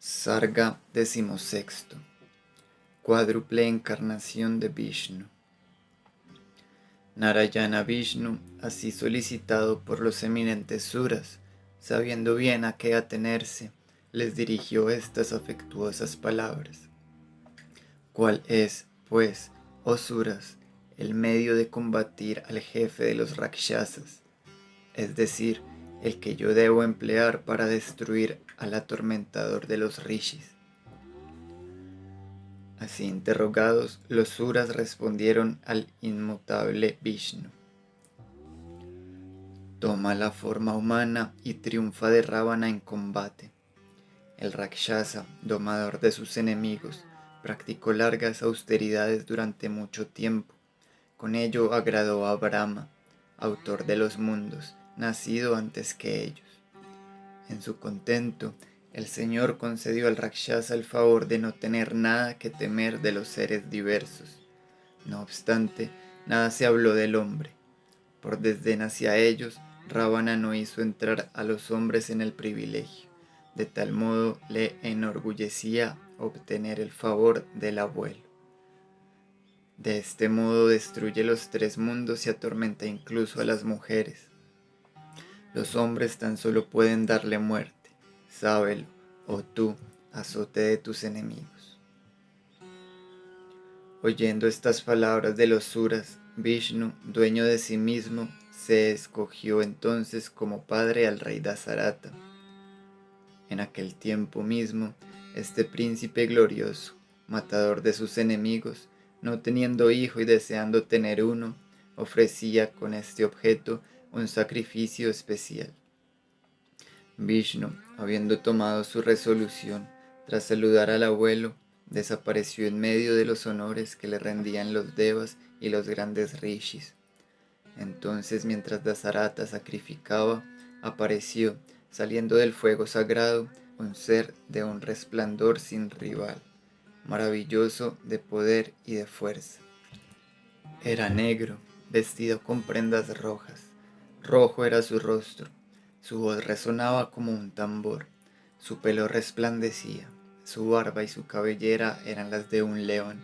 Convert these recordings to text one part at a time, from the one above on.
Sarga XVI. Cuádruple encarnación de Vishnu. Narayana Vishnu, así solicitado por los eminentes suras, sabiendo bien a qué atenerse, les dirigió estas afectuosas palabras. ¿Cuál es, pues, oh suras, el medio de combatir al jefe de los rakshasas, es decir, el que yo debo emplear para destruir al atormentador de los rishis? Así interrogados, los suras respondieron al inmutable Vishnu. Toma la forma humana y triunfa de Ravana en combate. El Rakshasa, domador de sus enemigos, practicó largas austeridades durante mucho tiempo. Con ello agradó a Brahma, autor de los mundos, nacido antes que ellos. En su contento, el Señor concedió al Rakshasa el favor de no tener nada que temer de los seres diversos. No obstante, nada se habló del hombre. Por desdén hacia ellos, Ravana no hizo entrar a los hombres en el privilegio. De tal modo le enorgullecía obtener el favor del abuelo. De este modo destruye los tres mundos y atormenta incluso a las mujeres. Los hombres tan solo pueden darle muerte. Sábelo, oh tú, azote de tus enemigos. Oyendo estas palabras de los suras, Vishnu, dueño de sí mismo, se escogió entonces como padre al rey Dasarata. En aquel tiempo mismo, este príncipe glorioso, matador de sus enemigos, no teniendo hijo y deseando tener uno, ofrecía con este objeto un sacrificio especial. Vishnu, habiendo tomado su resolución, tras saludar al abuelo, desapareció en medio de los honores que le rendían los devas y los grandes rishis. Entonces, mientras Dasarata sacrificaba, apareció, saliendo del fuego sagrado, un ser de un resplandor sin rival, maravilloso de poder y de fuerza. Era negro, vestido con prendas rojas. Rojo era su rostro. Su voz resonaba como un tambor, su pelo resplandecía, su barba y su cabellera eran las de un león.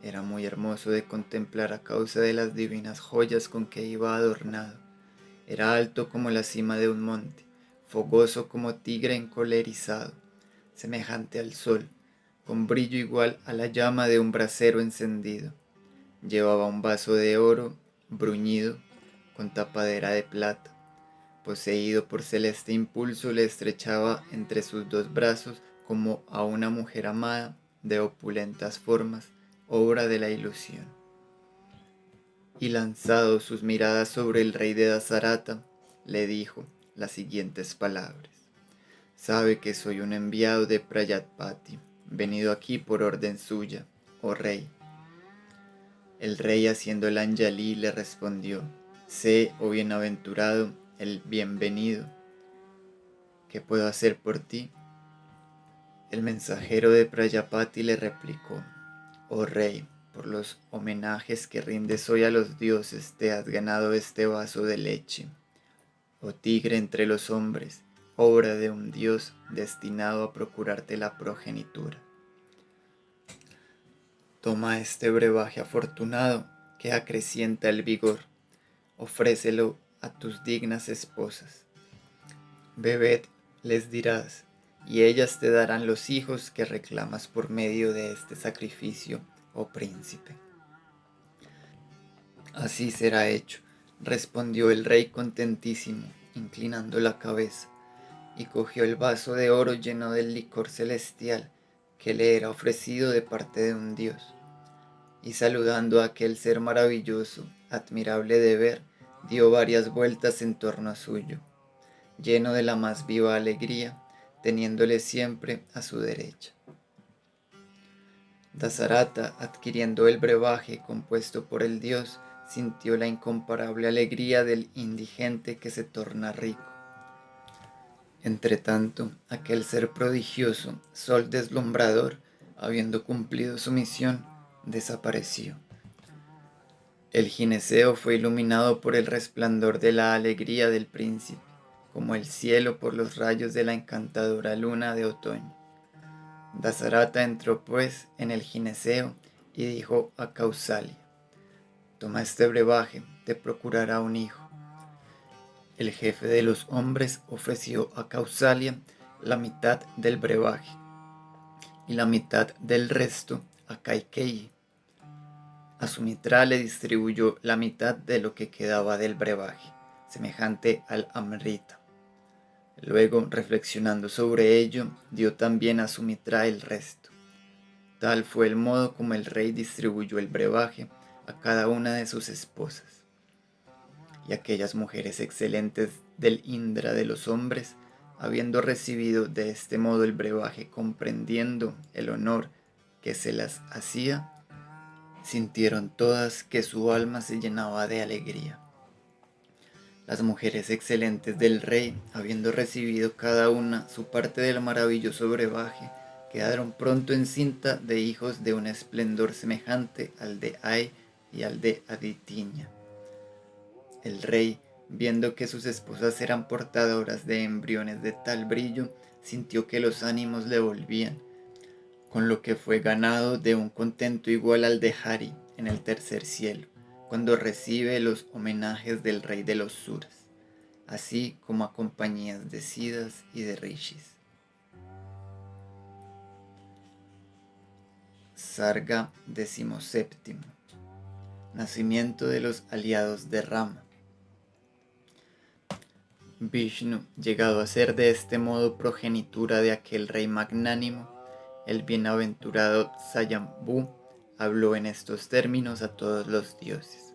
Era muy hermoso de contemplar a causa de las divinas joyas con que iba adornado. Era alto como la cima de un monte, fogoso como tigre encolerizado, semejante al sol, con brillo igual a la llama de un brasero encendido. Llevaba un vaso de oro, bruñido, con tapadera de plata. Poseído por celeste impulso, le estrechaba entre sus dos brazos como a una mujer amada de opulentas formas, obra de la ilusión. Y lanzado sus miradas sobre el rey de Dasarata, le dijo las siguientes palabras. Sabe que soy un enviado de Prayatpati, venido aquí por orden suya, oh rey. El rey, haciendo el Anjali, le respondió, sé, oh bienaventurado, el bienvenido. ¿Qué puedo hacer por ti? El mensajero de Prayapati le replicó, oh rey, por los homenajes que rindes hoy a los dioses te has ganado este vaso de leche. Oh tigre entre los hombres, obra de un dios destinado a procurarte la progenitura. Toma este brebaje afortunado que acrecienta el vigor, ofrécelo a tus dignas esposas. Bebed, les dirás, y ellas te darán los hijos que reclamas por medio de este sacrificio, oh príncipe. Así será hecho, respondió el rey contentísimo, inclinando la cabeza, y cogió el vaso de oro lleno del licor celestial que le era ofrecido de parte de un dios, y saludando a aquel ser maravilloso, admirable de ver, dio varias vueltas en torno suyo, lleno de la más viva alegría, teniéndole siempre a su derecha. Dasarata, adquiriendo el brebaje compuesto por el dios, sintió la incomparable alegría del indigente que se torna rico. Entretanto, aquel ser prodigioso, sol deslumbrador, habiendo cumplido su misión, desapareció. El gineceo fue iluminado por el resplandor de la alegría del príncipe, como el cielo por los rayos de la encantadora luna de otoño. Dasarata entró pues en el gineceo y dijo a Causalia: toma este brebaje, te procurará un hijo. El jefe de los hombres ofreció a Causalia la mitad del brebaje y la mitad del resto a Kaikei. A Sumitra le distribuyó la mitad de lo que quedaba del brebaje, semejante al amrita. Luego, reflexionando sobre ello, dio también a Sumitra el resto. Tal fue el modo como el rey distribuyó el brebaje a cada una de sus esposas. Y aquellas mujeres excelentes del Indra de los hombres, habiendo recibido de este modo el brebaje, comprendiendo el honor que se las hacía, sintieron todas que su alma se llenaba de alegría. Las mujeres excelentes del rey, habiendo recibido cada una su parte del maravilloso brebaje, quedaron pronto encinta de hijos de un esplendor semejante al de Ai y al de Aditiña. El rey, viendo que sus esposas eran portadoras de embriones de tal brillo, sintió que los ánimos le volvían, con lo que fue ganado de un contento igual al de Hari en el tercer cielo, cuando recibe los homenajes del rey de los Suras, así como a compañías de Siddhas y de Rishis. Sarga XVII. Nacimiento de los aliados de Rama. Vishnu, llegado a ser de este modo progenitura de aquel rey magnánimo, el bienaventurado Sayambhu, habló en estos términos a todos los dioses: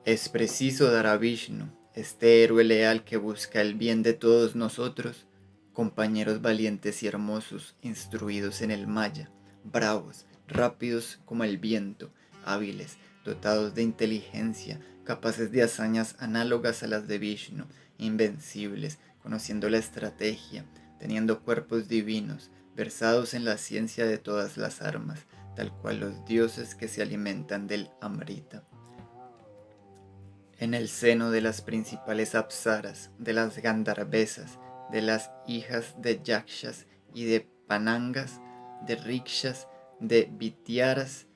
es preciso dar a Vishnu, este héroe leal que busca el bien de todos nosotros, compañeros valientes y hermosos, instruidos en el Maya, bravos, rápidos como el viento, hábiles, dotados de inteligencia, capaces de hazañas análogas a las de Vishnu, invencibles, conociendo la estrategia, teniendo cuerpos divinos, versados en la ciencia de todas las armas, tal cual los dioses que se alimentan del Amrita. En el seno de las principales apsaras, de las Gandharvesas, de las hijas de Yakshas y de Panangas, de Rikshas, de Vityaras,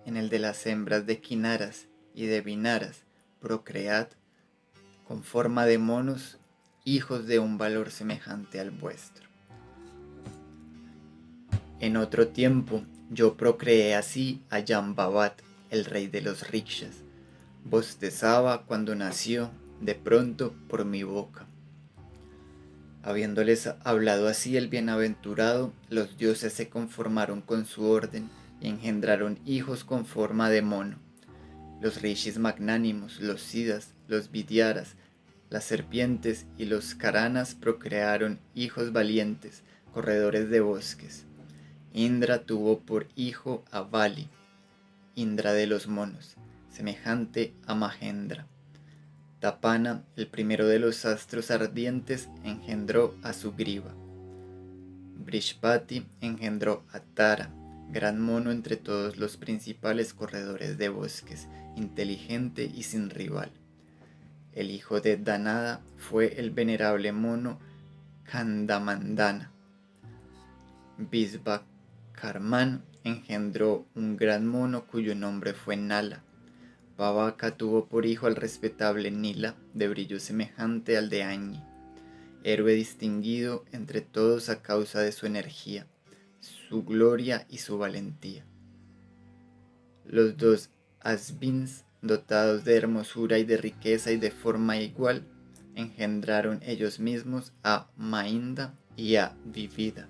en el de las hembras de Kinaras y de Vinaras, procread, con forma de monos, hijos de un valor semejante al vuestro. En otro tiempo, yo procreé así a Jambavat, el rey de los Rikshas. Bostezaba cuando nació, de pronto, por mi boca. Habiéndoles hablado así el bienaventurado, los dioses se conformaron con su orden y engendraron hijos con forma de mono. Los rishis magnánimos, los siddhas, los vidyaras, las serpientes y los karanas procrearon hijos valientes, corredores de bosques. Indra tuvo por hijo a Vali, Indra de los monos, semejante a Mahendra. Tapana, el primero de los astros ardientes, engendró a Sugriva. Brishpati engendró a Tara, gran mono entre todos los principales corredores de bosques, inteligente y sin rival. El hijo de Danada fue el venerable mono Kandamandana. Visvakarman engendró un gran mono cuyo nombre fue Nala. Pavaka tuvo por hijo al respetable Nila, de brillo semejante al de Añi, héroe distinguido entre todos a causa de su energía, su gloria y su valentía. Los dos Asvins, dotados de hermosura y de riqueza y de forma igual, engendraron ellos mismos a Mainda y a Vivida.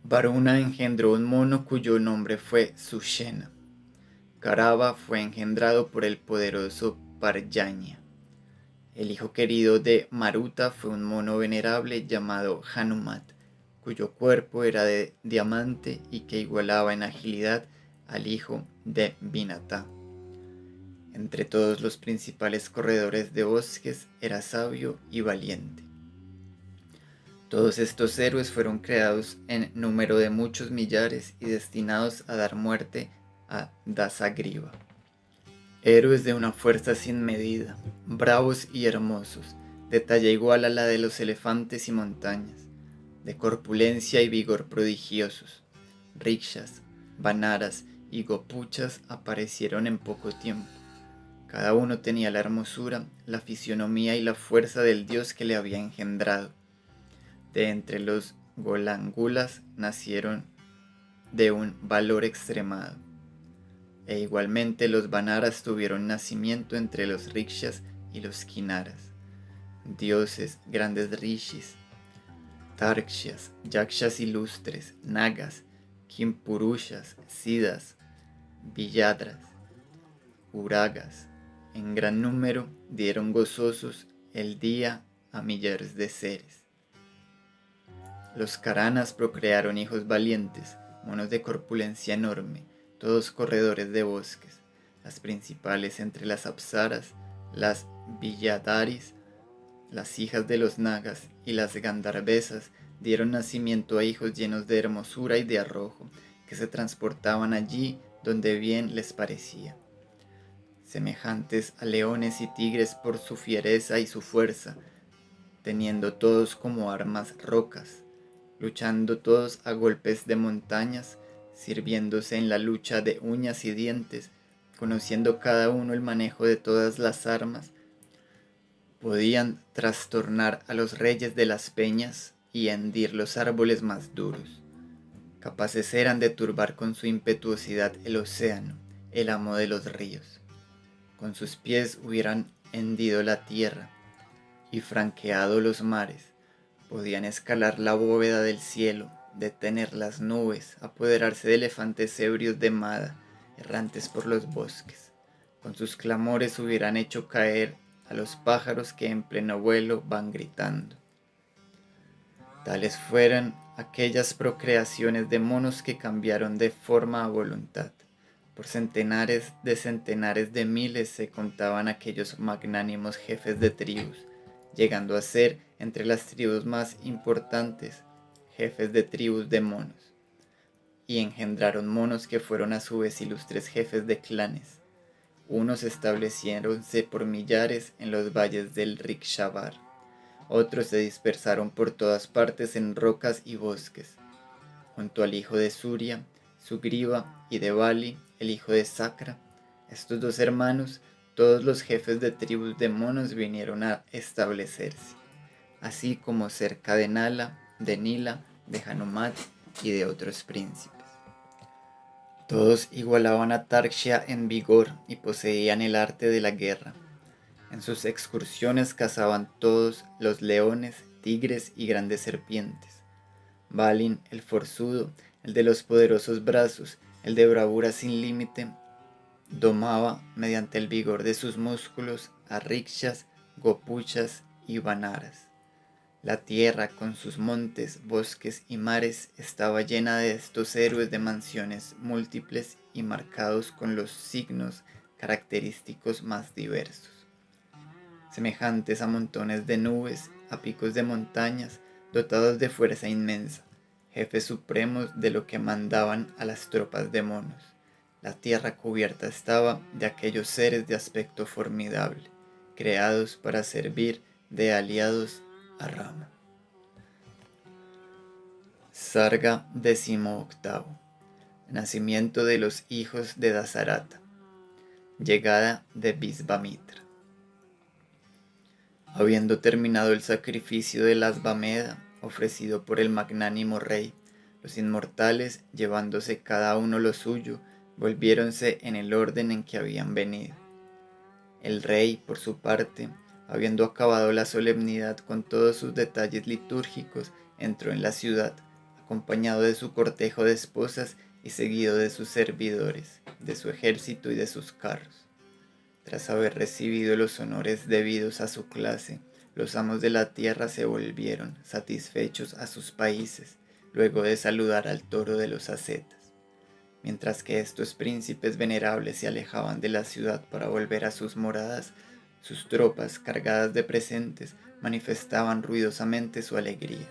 Varuna engendró un mono cuyo nombre fue Sushena. Karava fue engendrado por el poderoso Parjanya. El hijo querido de Maruta fue un mono venerable llamado Hanumat, cuyo cuerpo era de diamante y que igualaba en agilidad al hijo de Vinata. Entre todos los principales corredores de bosques era sabio y valiente. Todos estos héroes fueron creados en número de muchos millares y destinados a dar muerte a Dasagriva. Héroes de una fuerza sin medida, bravos y hermosos, de talla igual a la de los elefantes y montañas. de corpulencia y vigor prodigiosos. Rikshas, vanaras y gopuchas aparecieron en poco tiempo. Cada uno tenía la hermosura, la fisionomía y la fuerza del dios que le había engendrado. De entre los golangulas nacieron de un valor extremado. E igualmente los vanaras tuvieron nacimiento entre los rikshas y los kinaras, dioses, grandes rishis, tarkshas, yakshas ilustres, nagas, kimpurushas, siddhas, viyadras, uragas, en gran número dieron gozosos el día a millares de seres. Los karanas procrearon hijos valientes, monos de corpulencia enorme, todos corredores de bosques. Las principales entre las apsaras, las villadaris, las hijas de los nagas y las gandharvesas dieron nacimiento a hijos llenos de hermosura y de arrojo, que se transportaban allí donde bien les parecía. Semejantes a leones y tigres por su fiereza y su fuerza, teniendo todos como armas rocas, luchando todos a golpes de montañas, sirviéndose en la lucha de uñas y dientes, conociendo cada uno el manejo de todas las armas, podían trastornar a los reyes de las peñas y hendir los árboles más duros. Capaces eran de turbar con su impetuosidad el océano, el amo de los ríos. Con sus pies hubieran hendido la tierra y franqueado los mares. Podían escalar la bóveda del cielo, detener las nubes, apoderarse de elefantes ebrios de Mada, errantes por los bosques. Con sus clamores hubieran hecho caer a los pájaros que en pleno vuelo van gritando. Tales fueron aquellas procreaciones de monos que cambiaron de forma a voluntad. Por centenares de miles se contaban aquellos magnánimos jefes de tribus, llegando a ser, entre las tribus más importantes, jefes de tribus de monos, y engendraron monos que fueron a su vez ilustres jefes de clanes. Unos estableciéronse por millares en los valles del Rikshavar, otros se dispersaron por todas partes en rocas y bosques. Junto al hijo de Surya, Sugriva, y de Bali, el hijo de Sakra, estos dos hermanos, todos los jefes de tribus de monos vinieron a establecerse, así como cerca de Nala, de Nila, de Hanumat y de otros príncipes. Todos igualaban a Tarksha en vigor y poseían el arte de la guerra. En sus excursiones cazaban todos los leones, tigres y grandes serpientes. Balin, el forzudo, el de los poderosos brazos, el de bravura sin límite, domaba mediante el vigor de sus músculos a rikshas, gopuchas y vanaras. La tierra con sus montes, bosques y mares estaba llena de estos héroes de mansiones múltiples y marcados con los signos característicos más diversos. Semejantes a montones de nubes, a picos de montañas, dotados de fuerza inmensa, jefes supremos de lo que mandaban a las tropas de monos. La tierra cubierta estaba de aquellos seres de aspecto formidable, creados para servir de aliados a Rama. Sarga 18. Nacimiento de los hijos de Dasarata. Llegada de Visvamitra. Habiendo terminado el sacrificio del Asvamedha ofrecido por el magnánimo rey, los inmortales, llevándose cada uno lo suyo, volviéronse en el orden en que habían venido. El rey, por su parte, habiendo acabado la solemnidad con todos sus detalles litúrgicos, entró en la ciudad, acompañado de su cortejo de esposas y seguido de sus servidores, de su ejército y de sus carros. Tras haber recibido los honores debidos a su clase, los amos de la tierra se volvieron, satisfechos, a sus países, luego de saludar al toro de los ascetas. Mientras que estos príncipes venerables se alejaban de la ciudad para volver a sus moradas, sus tropas, cargadas de presentes, manifestaban ruidosamente su alegría.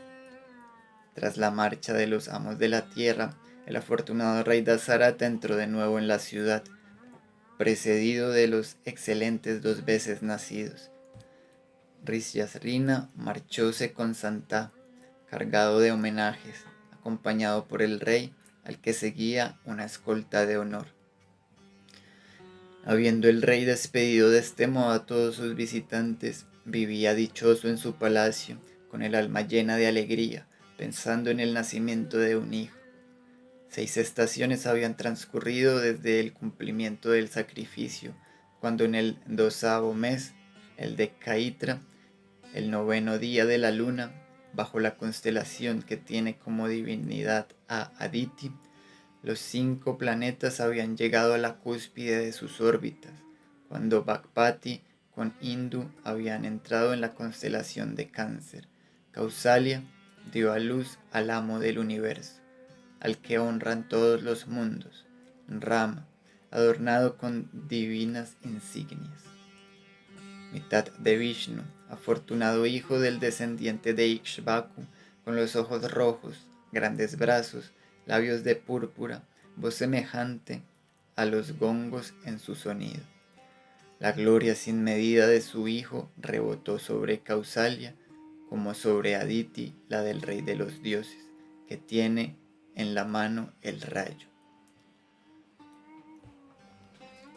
Tras la marcha de los amos de la tierra, el afortunado rey Dasarata entró de nuevo en la ciudad, precedido de los excelentes 2 veces nacidos. Rishyasrina marchóse con Santa, cargado de homenajes, acompañado por el rey, al que seguía una escolta de honor. Habiendo el rey despedido de este modo a todos sus visitantes, vivía dichoso en su palacio, con el alma llena de alegría, pensando en el nacimiento de un hijo. 6 estaciones habían transcurrido desde el cumplimiento del sacrificio, cuando en el 12º mes, el de Caitra, el 9º día de la luna, bajo la constelación que tiene como divinidad a Aditi, los 5 planetas habían llegado a la cúspide de sus órbitas, cuando Bhagpati con Indu habían entrado en la constelación de Cáncer. Kausalya dio a luz al amo del universo, al que honran todos los mundos, Rama, adornado con divinas insignias. Mitad de Vishnu, afortunado hijo del descendiente de Ikshvaku, con los ojos rojos, grandes brazos, labios de púrpura, voz semejante a los gongos en su sonido. La gloria sin medida de su hijo rebotó sobre Kausalya como sobre Aditi, la del rey de los dioses, que tiene en la mano el rayo.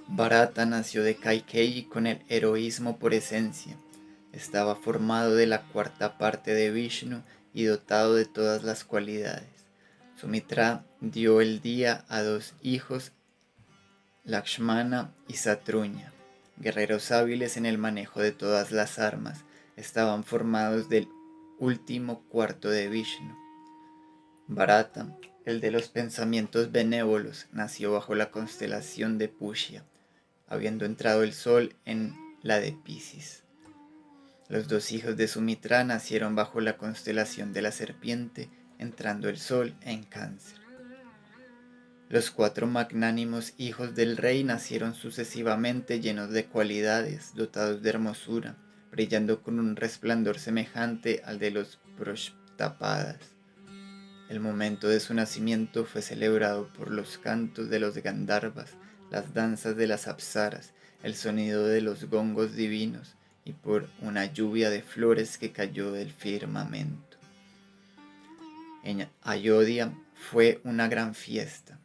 Bharata nació de Kaikeyi con el heroísmo por esencia. Estaba formado de la 4ª parte de Vishnu y dotado de todas las cualidades. Sumitra dio el día a 2 hijos, Lakshmana y Satruña, guerreros hábiles en el manejo de todas las armas. Estaban formados del último cuarto de Vishnu. Bharata, el de los pensamientos benévolos, nació bajo la constelación de Pushya, habiendo entrado el sol en la de Piscis. Los 2 hijos de Sumitra nacieron bajo la constelación de la serpiente, entrando el sol en Cáncer. Los 4 magnánimos hijos del rey nacieron sucesivamente llenos de cualidades, dotados de hermosura, brillando con un resplandor semejante al de los Proshtapadas. El momento de su nacimiento fue celebrado por los cantos de los Gandharvas, las danzas de las apsaras, el sonido de los gongos divinos y por una lluvia de flores que cayó del firmamento. En Ayodhya fue una gran fiesta.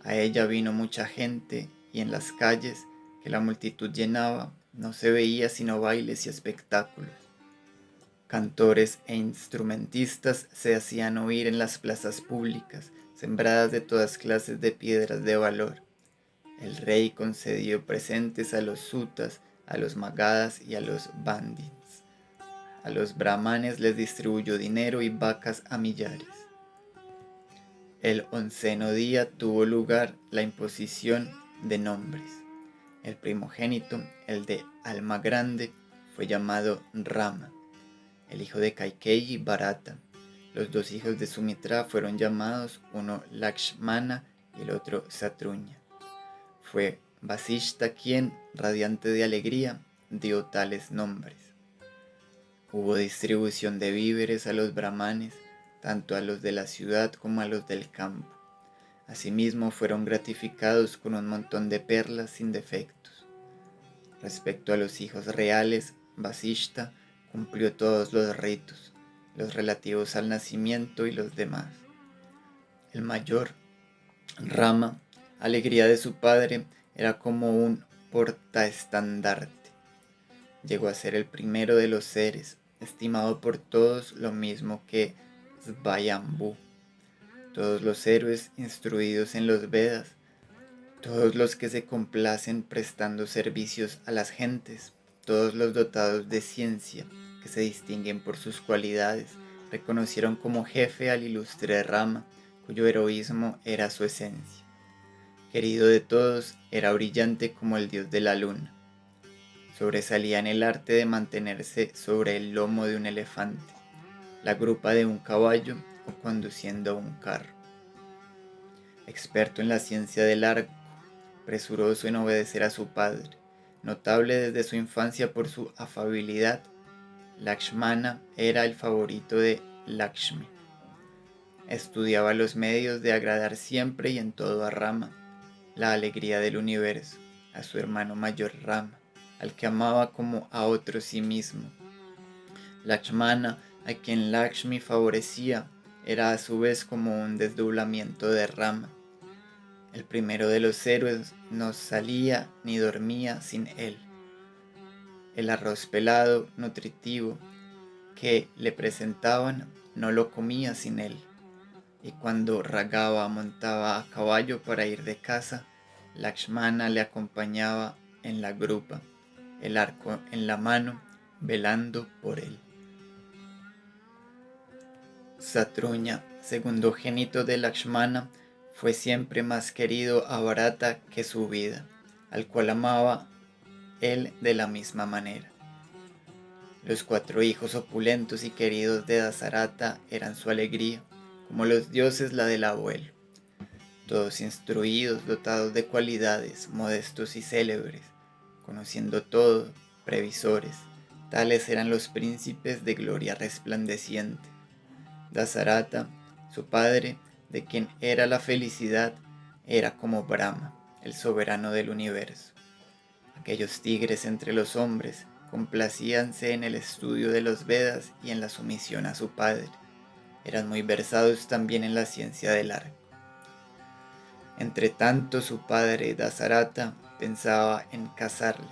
A ella vino mucha gente y en las calles que la multitud llenaba no se veía sino bailes y espectáculos. Cantores e instrumentistas se hacían oír en las plazas públicas, sembradas de todas clases de piedras de valor. El rey concedió presentes a los sutas, a los magadas y a los bandits. A los brahmanes les distribuyó dinero y vacas a millares. El 11º día tuvo lugar la imposición de nombres. El primogénito, el de alma grande, fue llamado Rama. El hijo de Kaikeyi, Bharata. Los 2 hijos de Sumitra fueron llamados, uno Lakshmana y el otro Satruña. Fue Vasishta quien, radiante de alegría, dio tales nombres. Hubo distribución de víveres a los brahmanes, tanto a los de la ciudad como a los del campo. Asimismo fueron gratificados con un montón de perlas sin defectos. Respecto a los hijos reales, Vasishta cumplió todos los ritos, los relativos al nacimiento y los demás. El mayor, Rama, alegría de su padre, era como un portaestandarte. Llegó a ser el primero de los seres, estimado por todos lo mismo que Svayambhu. Todos los héroes instruidos en los Vedas, todos los que se complacen prestando servicios a las gentes, todos los dotados de ciencia, que se distinguen por sus cualidades, reconocieron como jefe al ilustre Rama, cuyo heroísmo era su esencia. Querido de todos, era brillante como el dios de la luna. Sobresalía en el arte de mantenerse sobre el lomo de un elefante, la grupa de un caballo o conduciendo un carro. Experto en la ciencia del arco, presuroso en obedecer a su padre, notable desde su infancia por su afabilidad, Lakshmana era el favorito de Lakshmi. Estudiaba los medios de agradar siempre y en todo a Rama, la alegría del universo, a su hermano mayor Rama, al que amaba como a otro sí mismo. Lakshmana a quien Lakshmi favorecía, era a su vez como un desdoblamiento de Rama. El primero de los héroes no salía ni dormía sin él. El arroz pelado, nutritivo, que le presentaban, no lo comía sin él. Y cuando Raghava montaba a caballo para ir de caza, Lakshmana le acompañaba en la grupa, el arco en la mano, velando por él. Satruña, segundogénito de Lakshmana, fue siempre más querido a Bharata que su vida, al cual amaba él de la misma manera. Los 4 hijos opulentos y queridos de Dasarata eran su alegría, como los dioses la del abuelo. Todos instruidos, dotados de cualidades, modestos y célebres, conociendo todo, previsores, tales eran los príncipes de gloria resplandeciente. Dasarata, su padre, de quien era la felicidad, era como Brahma, el soberano del universo. Aquellos tigres entre los hombres complacíanse en el estudio de los Vedas y en la sumisión a su padre. Eran muy versados también en la ciencia del arco. Entre tanto, su padre Dasarata pensaba en casarles.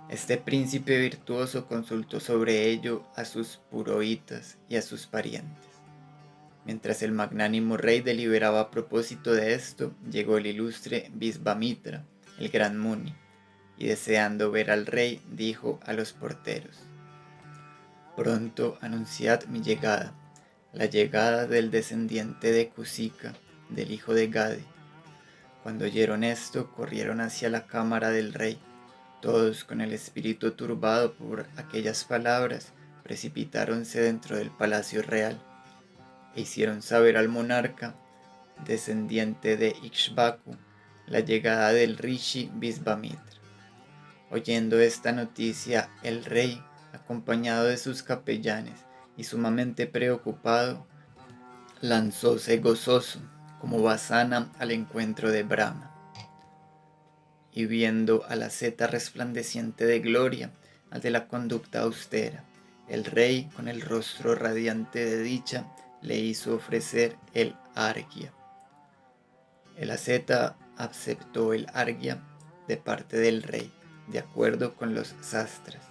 Este príncipe virtuoso consultó sobre ello a sus purohitas y a sus parientes. Mientras el magnánimo rey deliberaba a propósito de esto, llegó el ilustre Visvamitra, el gran Muni, y deseando ver al rey, dijo a los porteros: «Pronto anunciad mi llegada, la llegada del descendiente de Kusika, del hijo de Gadi». Cuando oyeron esto, corrieron hacia la cámara del rey. Todos, con el espíritu turbado por aquellas palabras, precipitáronse dentro del palacio real e hicieron saber al monarca, descendiente de Ikshvaku, la llegada del Rishi Visvamitra. Oyendo esta noticia, el rey, acompañado de sus capellanes y sumamente preocupado, lanzóse gozoso como Vasana al encuentro de Brahma. Y viendo a la seta resplandeciente de gloria, al de la conducta austera, el rey, con el rostro radiante de dicha, le hizo ofrecer el arghya. El asceta aceptó el arghya de parte del rey, de acuerdo con los sastras.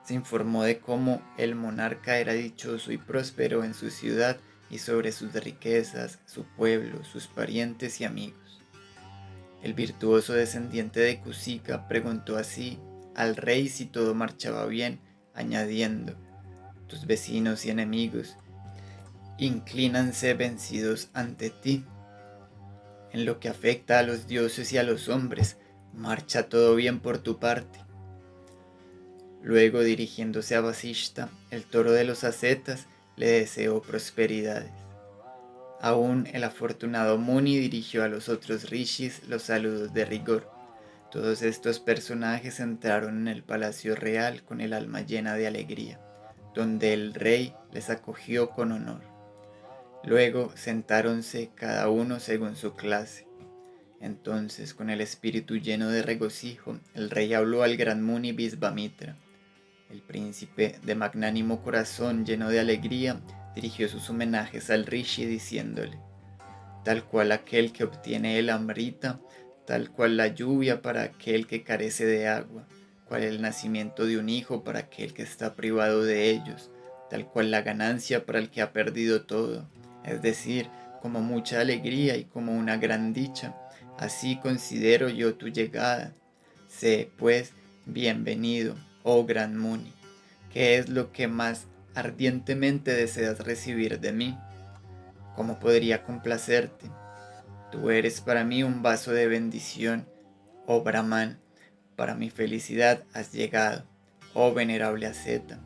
Se informó de cómo el monarca era dichoso y próspero en su ciudad y sobre sus riquezas, su pueblo, sus parientes y amigos. El virtuoso descendiente de Kusika preguntó así al rey si todo marchaba bien, añadiendo: «Tus vecinos y enemigos inclínanse vencidos ante ti. En lo que afecta a los dioses y a los hombres, marcha todo bien por tu parte». Luego, dirigiéndose a Vasishta, el toro de los ascetas, le deseó prosperidades. Aún el afortunado Muni dirigió a los otros rishis los saludos de rigor. Todos estos personajes entraron en el palacio real con el alma llena de alegría, donde el rey les acogió con honor. Luego sentáronse cada uno según su clase. Entonces, con el espíritu lleno de regocijo, el rey habló al gran Muni Visvamitra. El príncipe, de magnánimo corazón lleno de alegría, dirigió sus homenajes al rishi diciéndole: «Tal cual aquel que obtiene el amrita, tal cual la lluvia para aquel que carece de agua, cual el nacimiento de un hijo para aquel que está privado de ellos, tal cual la ganancia para el que ha perdido todo, es decir, como mucha alegría y como una gran dicha, así considero yo tu llegada. Sé, pues, bienvenido, oh gran Muni. ¿Qué es lo que más ardientemente deseas recibir de mí? ¿Cómo podría complacerte? Tú eres para mí un vaso de bendición, oh Brahman. Para mi felicidad has llegado, oh venerable asceta.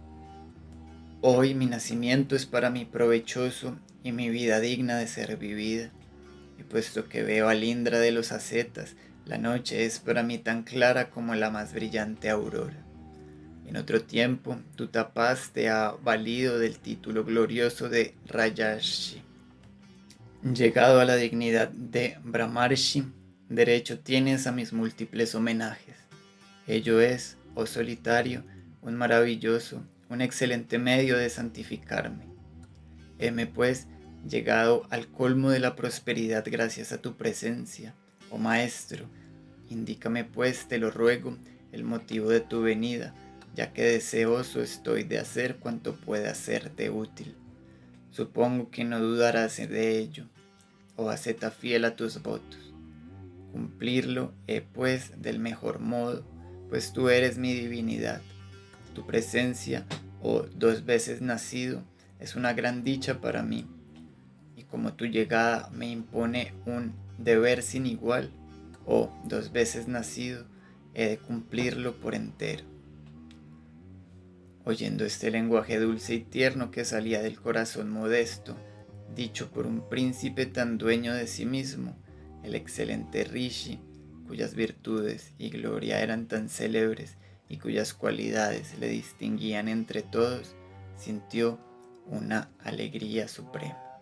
Hoy mi nacimiento es para mí provechoso y mi vida digna de ser vivida. Y puesto que veo al Indra de los ascetas, la noche es para mí tan clara como la más brillante aurora. En otro tiempo, tu tapaz te ha valido del título glorioso de Rajarshi. Llegado a la dignidad de Brahmarshi, derecho tienes a mis múltiples homenajes. Ello es, oh solitario, un maravilloso, un excelente medio de santificarme. Heme pues llegado al colmo de la prosperidad gracias a tu presencia, oh Maestro. Indícame pues, te lo ruego, el motivo de tu venida, ya que deseoso estoy de hacer cuanto pueda hacerte útil. Supongo que no dudarás de ello, oh asceta fiel a tus votos. Cumplirlo he pues del mejor modo, pues tú eres mi divinidad. Tu presencia, oh 2 veces nacido, es una gran dicha para mí, y como tu llegada me impone un deber sin igual, oh 2 veces nacido, he de cumplirlo por entero. Oyendo este lenguaje dulce y tierno que salía del corazón modesto, dicho por un príncipe tan dueño de sí mismo, el excelente Rishi, cuyas virtudes y gloria eran tan célebres y cuyas cualidades le distinguían entre todos, sintió una alegría suprema.